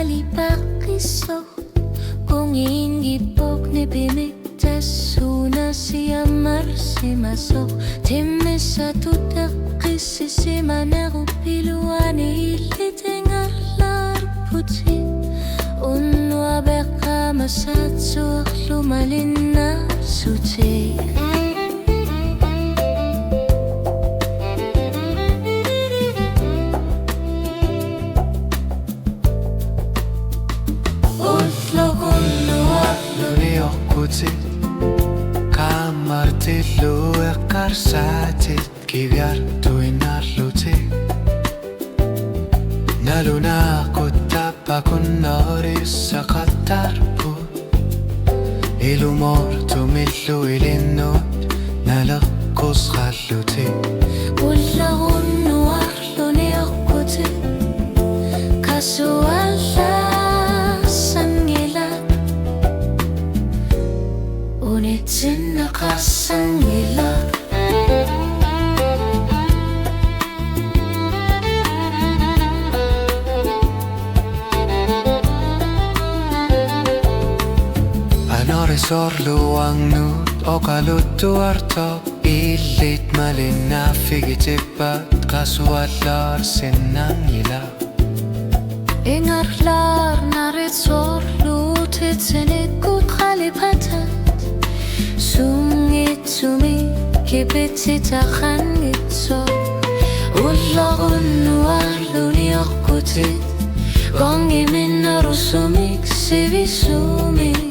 alipakiso kung ingipok ni bimigtas una siya marsimasok timme sa tutakis isimanero piluani ilitengalar puti unwa beka masatsuak lumalin na suti. Kamartillu eqqarsaatit kibyartu inarluti naluna kuttappa kunnorissa qattarpu ilumortu millu ilinnut nalaqusqalluti ullagunnu arluni oqquti kasualla sangilat unitsinna qassangilat Sorluangnut oqaluttuarto illit malinna figitippat qasuallar sinnangila ingarlar narit sorlutit senikut qalipatat sungit sumi kipitsitaxangitso ullagunnu arluni oqqutit gongi minna rusumik sivisumik